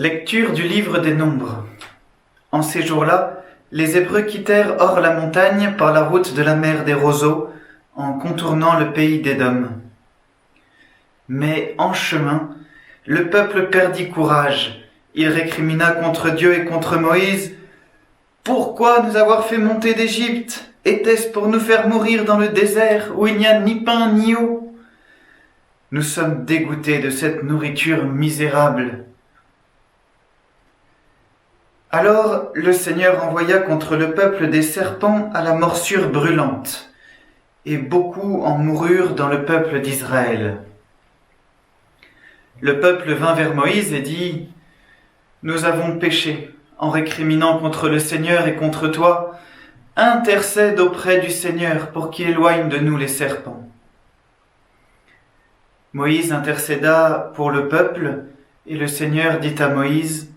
Lecture du livre des Nombres. En ces jours-là, les Hébreux quittèrent hors la montagne par la route de la mer des roseaux, en contournant le pays d'Édom. Mais en chemin, le peuple perdit courage. Il récrimina contre Dieu et contre Moïse. « Pourquoi nous avoir fait monter d'Égypte? Était-ce pour nous faire mourir dans le désert où il n'y a ni pain ni eau? Nous sommes dégoûtés de cette nourriture misérable. » Alors le Seigneur envoya contre le peuple des serpents à la morsure brûlante, et beaucoup en moururent dans le peuple d'Israël. Le peuple vint vers Moïse et dit : « Nous avons péché en récriminant contre le Seigneur et contre toi. Intercède auprès du Seigneur pour qu'il éloigne de nous les serpents. » Moïse intercéda pour le peuple, et le Seigneur dit à Moïse :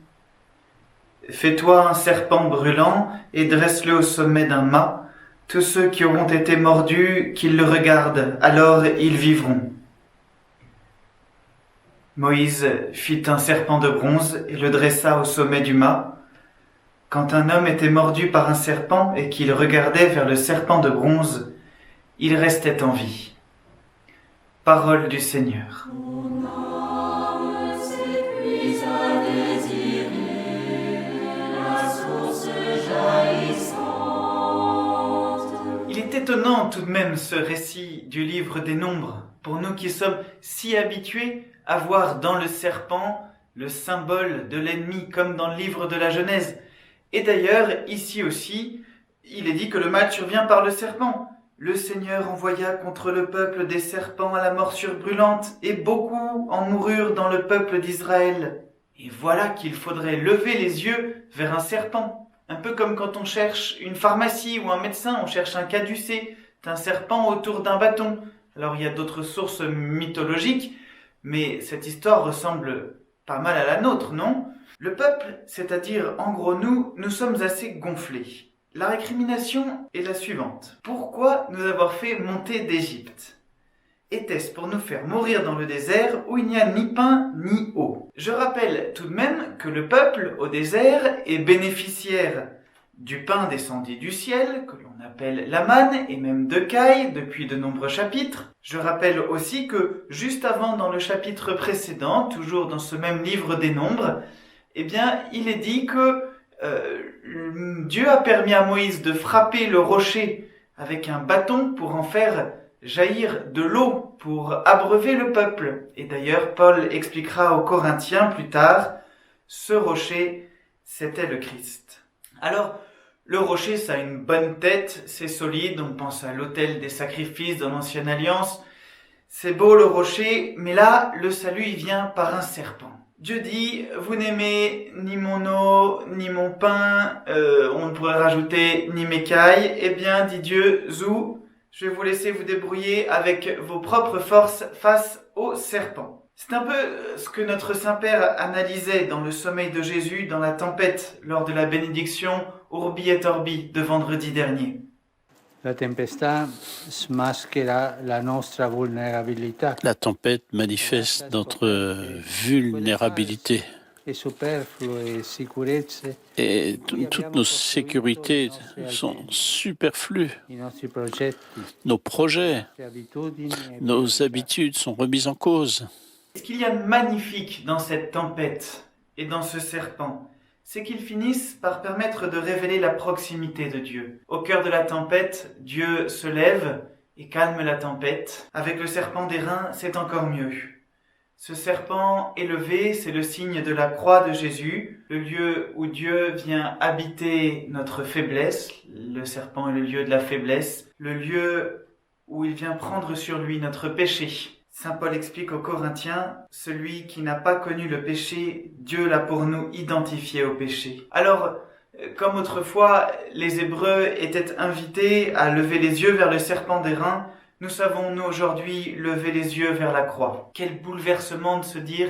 « Fais-toi un serpent brûlant et dresse-le au sommet d'un mât. Tous ceux qui auront été mordus, qu'ils le regardent, alors ils vivront. » Moïse fit un serpent de bronze et le dressa au sommet du mât. Quand un homme était mordu par un serpent et qu'il regardait vers le serpent de bronze, il restait en vie. Parole du Seigneur. Il est étonnant tout de même ce récit du livre des Nombres, pour nous qui sommes si habitués à voir dans le serpent le symbole de l'ennemi, comme dans le livre de la Genèse. Et d'ailleurs, ici aussi, il est dit que le mal survient par le serpent. Le Seigneur envoya contre le peuple des serpents à la morsure brûlante, et beaucoup en moururent dans le peuple d'Israël. Et voilà qu'il faudrait lever les yeux vers un serpent. Un peu comme quand on cherche une pharmacie ou un médecin, on cherche un caducée, un serpent autour d'un bâton. Alors il y a d'autres sources mythologiques, mais cette histoire ressemble pas mal à la nôtre, non ? Le peuple, c'est-à-dire en gros nous sommes assez gonflés. La récrimination est la suivante. Pourquoi nous avoir fait monter d'Égypte ? Était-ce pour nous faire mourir dans le désert où il n'y a ni pain ni eau ? Je rappelle tout de même que le peuple au désert est bénéficiaire du pain descendu du ciel, que l'on appelle la manne, et même de cailles depuis de nombreux chapitres. Je rappelle aussi que juste avant, dans le chapitre précédent, toujours dans ce même livre des Nombres, eh bien, il est dit que Dieu a permis à Moïse de frapper le rocher avec un bâton pour en faire jaillir de l'eau pour abreuver le peuple. Et d'ailleurs, Paul expliquera aux Corinthiens plus tard, ce rocher, c'était le Christ. Alors, le rocher, ça a une bonne tête, c'est solide, on pense à l'autel des sacrifices dans l'Ancienne Alliance. C'est beau le rocher, mais là, le salut, il vient par un serpent. Dieu dit, vous n'aimez ni mon eau, ni mon pain, on pourrait rajouter ni mes cailles. Eh bien, dit Dieu, zou, je vais vous laisser vous débrouiller avec vos propres forces face au serpent. C'est un peu ce que notre Saint-Père analysait dans le sommeil de Jésus, dans la tempête, lors de la bénédiction Urbi et Orbi de vendredi dernier. La tempesta smaschera la nostra vulnerabilità. La tempête manifeste notre vulnérabilité. Et toutes nos sécurités sont superflues. Nos projets, nos habitudes sont remises en cause. Ce qu'il y a de magnifique dans cette tempête et dans ce serpent, c'est qu'ils finissent par permettre de révéler la proximité de Dieu. Au cœur de la tempête, Dieu se lève et calme la tempête. Avec le serpent d'airain, c'est encore mieux. Ce serpent élevé, c'est le signe de la croix de Jésus, le lieu où Dieu vient habiter notre faiblesse. Le serpent est le lieu de la faiblesse, le lieu où il vient prendre sur lui notre péché. Saint Paul explique aux Corinthiens, celui qui n'a pas connu le péché, Dieu l'a pour nous identifié au péché. Alors, comme autrefois, les Hébreux étaient invités à lever les yeux vers le serpent d'airain, nous savons, nous, aujourd'hui, lever les yeux vers la croix. Quel bouleversement de se dire,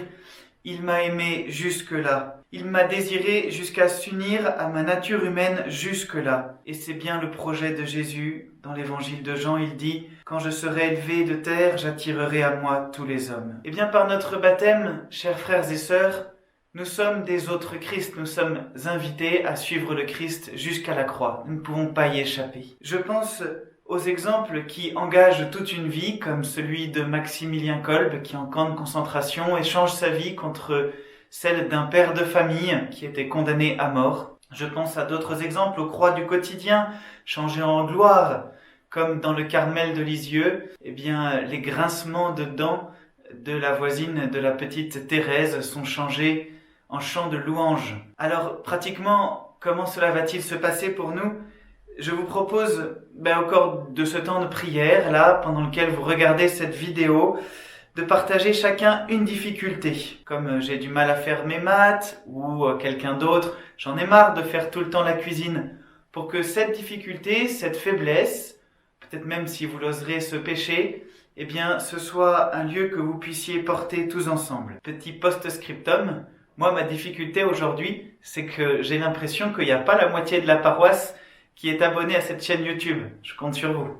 il m'a aimé jusque-là. Il m'a désiré jusqu'à s'unir à ma nature humaine jusque-là. Et c'est bien le projet de Jésus. Dans l'évangile de Jean, il dit « Quand je serai élevé de terre, j'attirerai à moi tous les hommes ». Eh bien, par notre baptême, chers frères et sœurs, Nous sommes des autres Christ, nous sommes invités à suivre le Christ jusqu'à la croix. Nous ne pouvons pas y échapper. Je pense aux exemples qui engagent toute une vie, comme celui de Maximilien Kolbe, qui en camp de concentration échange sa vie contre celle d'un père de famille qui était condamné à mort. Je pense à d'autres exemples aux croix du quotidien, changées en gloire, comme dans le Carmel de Lisieux, les grincements de dents de la voisine de la petite Thérèse sont changés en chant de louange. Alors, pratiquement, comment cela va-t-il se passer pour nous ? Je vous propose, au cours de ce temps de prière, là, pendant lequel vous regardez cette vidéo, de partager chacun une difficulté. Comme j'ai du mal à faire mes maths, ou quelqu'un d'autre, j'en ai marre de faire tout le temps la cuisine. Pour que cette difficulté, cette faiblesse, peut-être même si vous l'oserez ce péché, ce soit un lieu que vous puissiez porter tous ensemble. Petit post-scriptum, moi ma difficulté aujourd'hui, c'est que j'ai l'impression qu'il n'y a pas la moitié de la paroisse qui est abonnée à cette chaîne YouTube. Je compte sur vous.